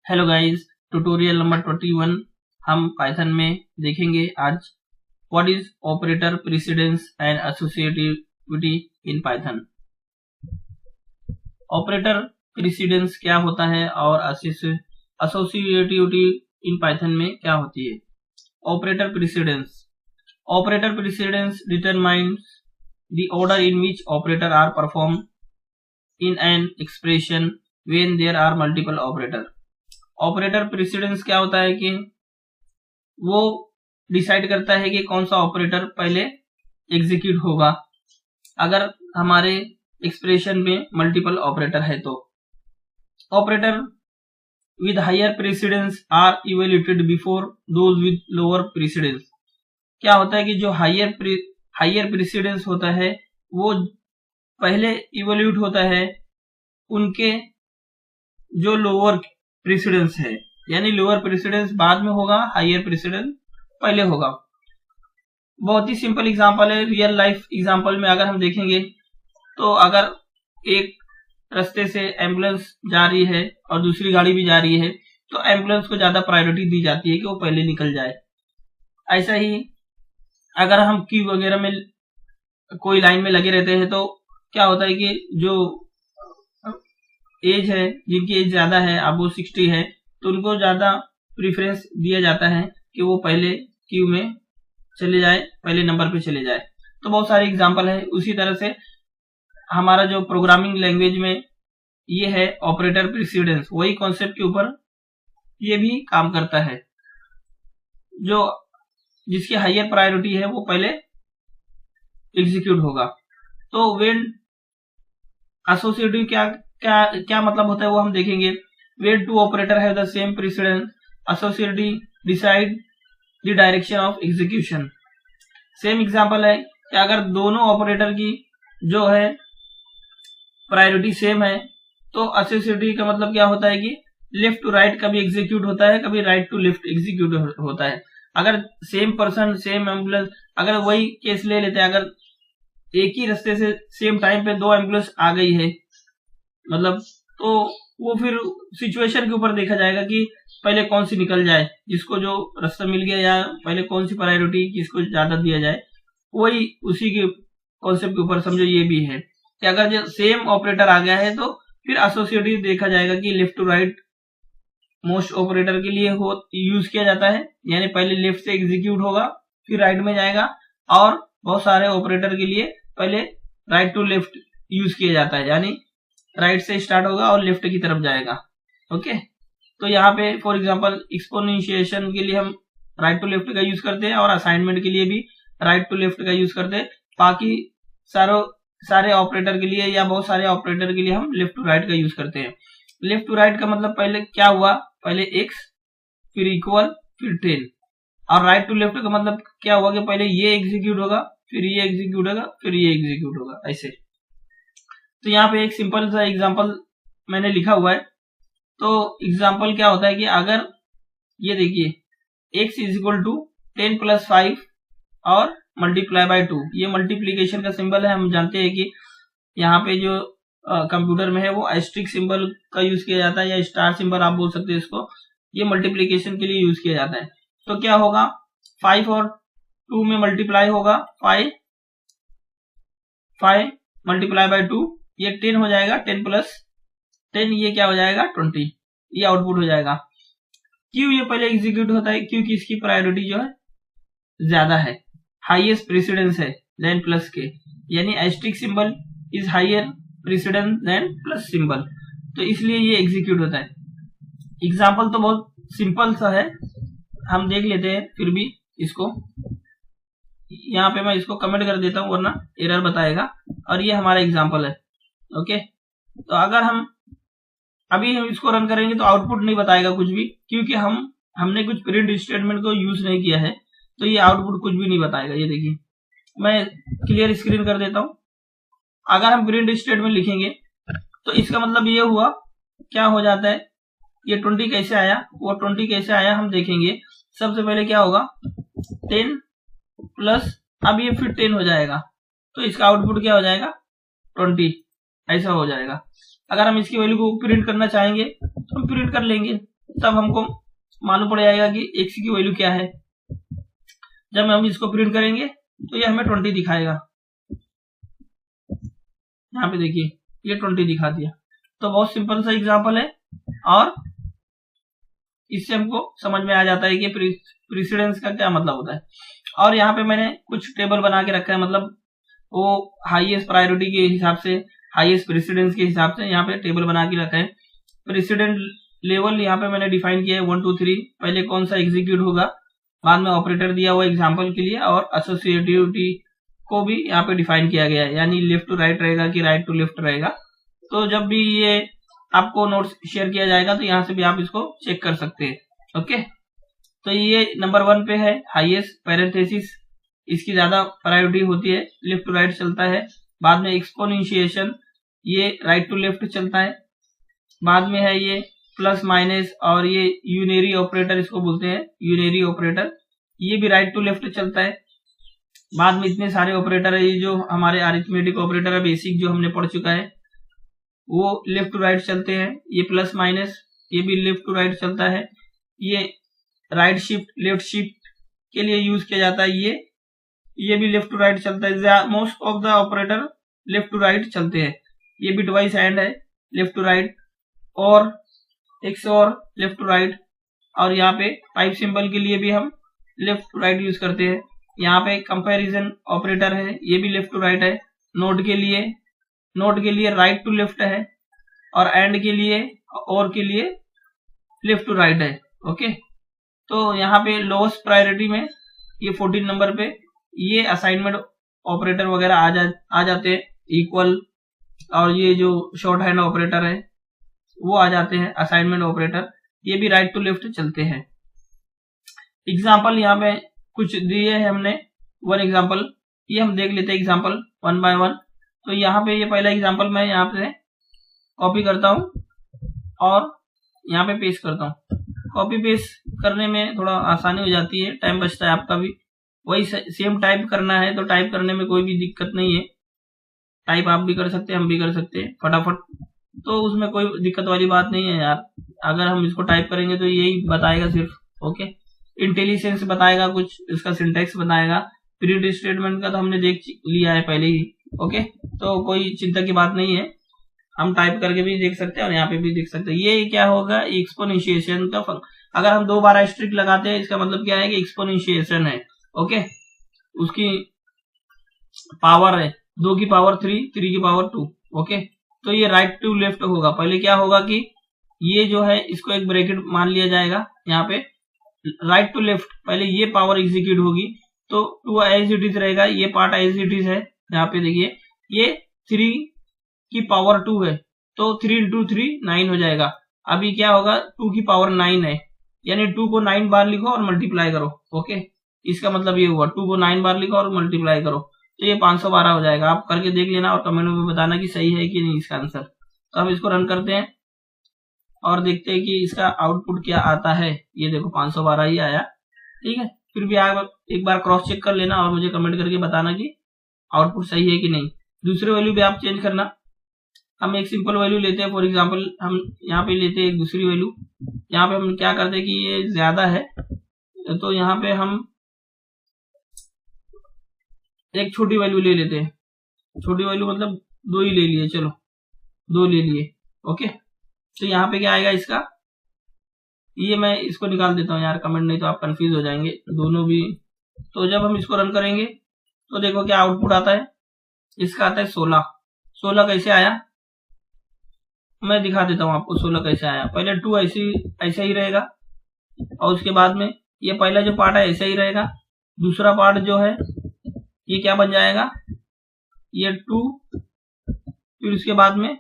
Hello guys, tutorial number 21 हम Python में देखेंगे आज what is operator precedence and associativity in Python. Operator precedence क्या होता है और एसोसिएटिविटी इन पाइथन में क्या होती है। Operator precedence determines the order in which operator are perform in an expression when there are multiple operator. Operator precedence क्या होता है कि वो डिसाइड करता है कि कौन सा ऑपरेटर पहले एग्जीक्यूट होगा अगर हमारे एक्सप्रेशन में मल्टीपल ऑपरेटर है तो। Operator with higher precedence are evaluated before those with lower precedence. क्या होता है कि जो हायर प्रेसिडेंस होता है वो पहले इवेल्यूट होता है उनके जो लोअर प्रेसिडेंस है, यानी लोअर प्रेसिडेंस बाद में होगा, हायर प्रेसिडेंस पहले होगा। बहुत ही सिंपल एग्जांपल है, रियल लाइफ एग्जांपल में अगर हम देखेंगे तो अगर एक रास्ते से एम्बुलेंस जा रही है और दूसरी गाड़ी भी जा रही है तो एम्बुलेंस को ज्यादा प्रायोरिटी दी जाती है कि वो पहले निकल जाए। ऐसा ही अगर हम क्यू वगैरह में कोई लाइन में लगे रहते हैं तो क्या होता है कि जो एज है, जिनकी एज ज्यादा है, अब वो 60 है, तो उनको ज्यादा प्रीफरेंस दिया जाता है कि वो पहले क्यू में चले जाए, पहले नंबर पे चले जाए। तो बहुत सारे एग्जांपल है। उसी तरह से हमारा जो प्रोग्रामिंग लैंग्वेज में ये है ऑपरेटर प्रेसिडेंस, वही कॉन्सेप्ट के ऊपर ये भी काम करता है। जो जिसकी हायर प्रायोरिटी है वो पहले एग्जीक्यूट होगा। तो व्हेन एसोसिएटिव क्या मतलब होता है वो हम देखेंगे। When two operator have the same precedence, associative decide the direction of execution. Same example है कि अगर दोनों ऑपरेटर की जो है प्रायोरिटी सेम है तो एसोसिएटिव का मतलब क्या होता है कि लेफ्ट टू राइट कभी एग्जीक्यूट होता है, कभी राइट टू लेफ्ट एग्जीक्यूट होता है। अगर सेम पर्सन, सेम एम्बुलेंस, अगर वही केस ले लेते हैं, अगर एक ही रास्ते से सेम टाइम पे दो एम्बुलेंस आ गई है मतलब, तो वो फिर सिचुएशन के ऊपर देखा जाएगा कि पहले कौन सी निकल जाए, जिसको जो रास्ता मिल गया, या पहले कौन सी प्रायोरिटी किसको ज्यादा दिया जाए। वही उसी के कॉन्सेप्ट के ऊपर समझो ये भी है कि अगर जो सेम ऑपरेटर आ गया है तो फिर एसोसिएटिव देखा जाएगा कि left to right most operator के लिए यूज किया जाता है, यानी पहले लेफ्ट से एग्जीक्यूट होगा फिर राइट में जाएगा, और बहुत सारे ऑपरेटर के लिए पहले राइट टू लेफ्ट यूज किया जाता है, यानी राइट से स्टार्ट होगा और लेफ्ट की तरफ जाएगा। ओके, तो यहाँ पे फॉर एग्जांपल एक्सपोनेंशिएशन के लिए हम राइट टू लेफ्ट का यूज करते हैं और असाइनमेंट के लिए भी राइट टू लेफ्ट का यूज करते हैं। बाकी सारे ऑपरेटर के लिए या बहुत सारे ऑपरेटर के लिए हम लेफ्ट टू राइट का यूज करते हैं। लेफ्ट टू राइट का मतलब पहले क्या हुआ, पहले x फिर इक्वल फिर 10, और राइट टू लेफ्ट का मतलब क्या हुआ कि पहले ये एग्जीक्यूट होगा फिर ये एग्जीक्यूट होगा फिर ये एग्जीक्यूट होगा, ऐसे। तो यहाँ पे एक सिंपल सा एग्जांपल मैंने लिखा हुआ है। तो एग्जांपल क्या होता है कि अगर ये देखिए x is equal to 10 plus 5 और मल्टीप्लाई बाय 2, ये मल्टीप्लीकेशन का सिंबल है। हम जानते हैं कि यहाँ पे जो कंप्यूटर में है वो एस्ट्रिक सिंबल का यूज किया जाता है, या स्टार सिंबल आप बोल सकते हैं इसको। ये मल्टीप्लीकेशन के लिए यूज किया जाता है। तो क्या होगा, 5 और 2 में मल्टीप्लाई होगा, 5 मल्टीप्लाई बाय 2, ये 10 हो जाएगा, 10 प्लस 10 ये क्या हो जाएगा 20, ये आउटपुट हो जाएगा। क्यों ये पहले एग्जीक्यूट होता है, क्योंकि इसकी प्रायोरिटी जो है ज्यादा है, हाईएस्ट प्रेसिडेंस है देन प्लस के, यानी asterisk symbol is higher precedence than plus symbol, तो इसलिए ये एग्जीक्यूट होता है। एग्जाम्पल तो बहुत सिंपल सा है, हम देख लेते हैं फिर भी इसको। यहाँ पे मैं इसको कमेंट कर देता हूँ वरना एरर बताएगा, और ये हमारा एग्जाम्पल है। ओके, तो अगर हम इसको रन करेंगे तो आउटपुट नहीं बताएगा कुछ भी, क्योंकि हमने कुछ प्रिंट स्टेटमेंट को यूज नहीं किया है, तो ये आउटपुट कुछ भी नहीं बताएगा। ये देखिए, मैं क्लियर स्क्रीन कर देता हूँ। अगर हम प्रिंट स्टेटमेंट लिखेंगे तो इसका मतलब ये हुआ, क्या हो जाता है, ये 20 कैसे आया, वो 20 कैसे आया हम देखेंगे। सबसे पहले क्या होगा, 10 प्लस, अब ये फिर 10 हो जाएगा, तो इसका आउटपुट क्या हो जाएगा 20, ऐसा हो जाएगा। अगर हम इसकी वैल्यू को प्रिंट करना चाहेंगे तो हम प्रिंट कर लेंगे, तब हमको मालूम पड़ जाएगा कि x की वैल्यू क्या है। जब हम इसको प्रिंट करेंगे तो ये हमें 20 दिखाएगा। यहाँ पे देखिए ये 20 दिखा दिया। तो बहुत सिंपल सा एग्जांपल है और इससे हमको समझ में आ जाता है कि प्रीसिडेंस का क्या मतलब होता है। और यहाँ पे मैंने कुछ टेबल बना के रखा है, मतलब वो हाईएस्ट प्रायोरिटी के हिसाब से, हाईएस्ट प्रेसिडेंस के हिसाब से यहाँ पे टेबल बना के रखा है। प्रेसिडेंट लेवल यहाँ पे मैंने डिफाइन किया है 1 2 3, पहले कौन सा एग्जीक्यूट होगा, बाद में ऑपरेटर दिया हुआ एग्जांपल के लिए, और एसोसिएटिविटी को भी यहाँ पे डिफाइन किया गया है, यानी लेफ्ट टू राइट रहेगा कि राइट टू लेफ्ट रहेगा। तो जब भी ये आपको नोट्स शेयर किया जाएगा तो यहाँ से भी आप इसको चेक कर सकते हैं। ओके, तो ये नंबर 1 पे है हाईएस्ट पैरेंथेसिस, इसकी ज्यादा प्रायोरिटी होती है, लेफ्ट टू राइट चलता है। बाद में एक्सपोनेंशिएशन, ये राइट टू लेफ्ट चलता है। बाद में है ये प्लस माइनस, और ये यूनरी ऑपरेटर इसको बोलते हैं, यूनरी ऑपरेटर, ये भी राइट टू लेफ्ट चलता है। बाद में इतने सारे ऑपरेटर है, ये जो हमारे अरिथमेटिक ऑपरेटर है बेसिक जो हमने पढ़ चुका है, वो लेफ्ट टू राइट चलते हैं। ये प्लस माइनस, ये भी लेफ्ट टू राइट चलता है। ये राइट शिफ्ट लेफ्ट शिफ्ट के लिए यूज किया जाता है, ये भी लेफ्ट टू राइट चलता है। Most of the operator left to right चलते हैं। ये भी ट्वाइस एंड है, लेफ्ट टू राइट, और एक्स और लेफ्ट टू राइट। और यहाँ पे टाइप सिंबल के लिए भी हम लेफ्ट टू राइट यूज करते हैं। यहाँ पे कंपैरिजन ऑपरेटर है, ये भी लेफ्ट टू राइट है। नोट के लिए राइट टू लेफ्ट है, और एंड के लिए और के लिए लेफ्ट टू राइट है। ओके, तो यहाँ पे लोएस्ट प्रायोरिटी में ये 14 नंबर पे ये असाइनमेंट ऑपरेटर वगैरह आ जाते हैं, इक्वल, और ये जो शॉर्ट हैंड ऑपरेटर है वो आ जाते हैं असाइनमेंट ऑपरेटर, ये भी राइट टू लेफ्ट चलते हैं। एग्जाम्पल यहाँ पे कुछ दिए हैं हमने, 1 एग्जाम्पल, ये हम देख लेते हैं एग्जाम्पल 1 by 1। तो यहाँ पे ये पहला एग्जाम्पल मैं यहाँ पे कॉपी करता हूँ और यहाँ पे पेस्ट करता हूँ। कॉपी पेस्ट करने में थोड़ा आसानी हो जाती है, टाइम बचता है आपका भी। वही सेम टाइप करना है तो टाइप करने में कोई भी दिक्कत नहीं है, टाइप आप भी कर सकते हैं, हम भी कर सकते हैं फटाफट, तो उसमें कोई दिक्कत वाली बात नहीं है यार। अगर हम इसको टाइप करेंगे तो यही बताएगा सिर्फ। ओके, इंटेलिजेंस बताएगा, कुछ इसका सिंटेक्स बताएगा। प्रिंट स्टेटमेंट का तो हमने देख लिया है पहले ही। ओके, तो कोई चिंता की बात नहीं है, हम टाइप करके भी देख सकते हैं और यहाँ पे भी देख सकते हैं। ये क्या होगा, एक्सपोनेंशिएशन का अगर हम 2 बार एस्टेरिस्क लगाते हैं, इसका मतलब क्या है कि एक्सपोनेंशिएशन है। ओके, उसकी पावर है 2 की पावर 3, 3 की पावर 2। ओके, तो ये राइट टू लेफ्ट होगा। पहले क्या होगा कि ये जो है इसको एक ब्रैकेट मान लिया जाएगा, यहाँ पे राइट टू लेफ्ट, पहले ये पावर एग्जीक्यूट होगी तो 2 एज इट इज रहेगा, ये पार्ट एज इट इज है। यहाँ पे देखिए ये 3 की पावर 2 है, तो 3 into 3 9 हो जाएगा। अभी क्या होगा, 2 की पावर 9 है, यानी 2 को 9 बार लिखो और मल्टीप्लाई करो। ओके, इसका मतलब ये हुआ 2 को 9 बार लिखो और मल्टीप्लाई करो, तो ये 512 हो जाएगा। आप करके देख लेना और कमेंट में बताना कि सही है कि नहीं इसका आंसर। तो हम इसको रन करते हैं और देखते हैं कि इसका आउटपुट क्या आता है। ये देखो 512 ही आया। ठीक है, फिर भी आप एक बार क्रॉस चेक कर लेना और मुझे कमेंट करके बताना कि आउटपुट सही है कि नहीं। दूसरे वैल्यू भी आप चेंज करना। हम एक सिंपल वैल्यू लेते हैं, फॉर एग्जांपल हम यहाँ पे लेते हैं एक दूसरी वैल्यू। यहाँ पे हम क्या करते हैं कि ये ज्यादा है तो यहाँ पे हम एक छोटी वैल्यू ले लेते हैं। छोटी वैल्यू मतलब 2 ही ले लिए, चलो 2 ले लिए। ओके, तो यहाँ पे क्या आएगा इसका, ये मैं इसको निकाल देता हूँ यार, कमेंट नहीं तो आप कंफ्यूज हो जाएंगे दोनों भी। तो जब हम इसको रन करेंगे तो देखो क्या आउटपुट आता है, इसका आता है 16। 16 कैसे आया मैं दिखा देता हूँ आपको। 16 कैसे आया, पहले 2 ऐसे ही रहेगा, और उसके बाद में ये पहला जो पार्ट है ऐसा ही रहेगा, दूसरा पार्ट जो है ये क्या बन जाएगा, ये 2, फिर उसके बाद में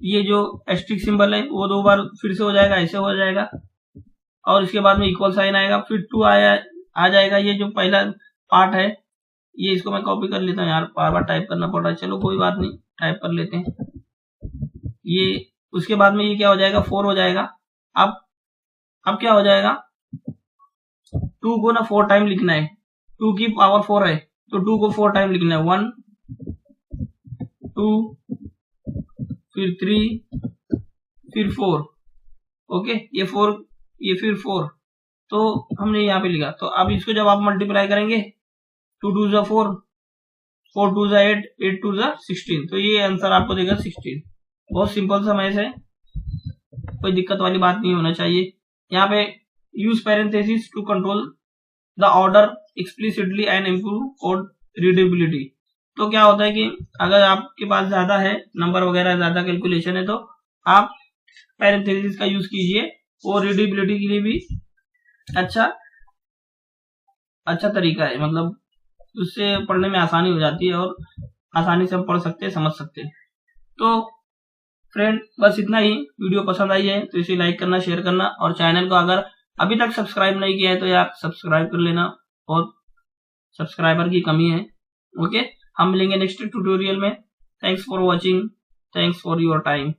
ये जो एस्ट्रिक सिंबल है वो 2 बार फिर से हो जाएगा, ऐसे हो जाएगा, और इसके बाद में इक्वल साइन आएगा, फिर 2 आ जाएगा। ये जो पहला पार्ट है ये, इसको मैं कॉपी कर लेता हूँ यार, बार बार टाइप करना पड़ रहा है, चलो कोई बात नहीं, टाइप कर लेते हैं ये। उसके बाद में ये क्या हो जाएगा, 4 हो जाएगा। अब क्या हो जाएगा, 2 को ना 4 टाइम लिखना है, 2 की पावर 4 है तो 2 को 4 टाइम लिखना है, 1 2 फिर 3 फिर 4, ओके, ये 4, ये फिर 4, तो हमने यहाँ पे लिखा। तो अब इसको जब आप मल्टीप्लाई करेंगे 2 2 जा 4, 4 2 जा 8, 8 2 जा 16, तो ये आंसर आपको देगा 16। बहुत सिंपल सा मैथ है, कोई दिक्कत वाली बात नहीं होना चाहिए। यहाँ पे use parenthesis to control the order explicitly and improve code readability. तो क्या होता है कि अगर आपके पास ज्यादा है नंबर वगैरह, ज्यादा कैलकुलेशन है, तो आप पैरेंथेसिस का यूज कीजिए, वो रीडेबिलिटी के लिए भी अच्छा तरीका है, मतलब उससे पढ़ने में आसानी हो जाती है और आसानी से हम पढ़ सकते हैं, समझ सकते हैं। तो फ्रेंड बस इतना ही। वीडियो पसंद आई है तो इसे लाइक करना, शेयर करना, और चैनल को अगर अभी तक सब्सक्राइब नहीं किया है तो यार सब्सक्राइब कर लेना, और सब्सक्राइबर की कमी है। ओके, हम मिलेंगे नेक्स्ट ट्यूटोरियल में। Thanks for watching, thanks for your time.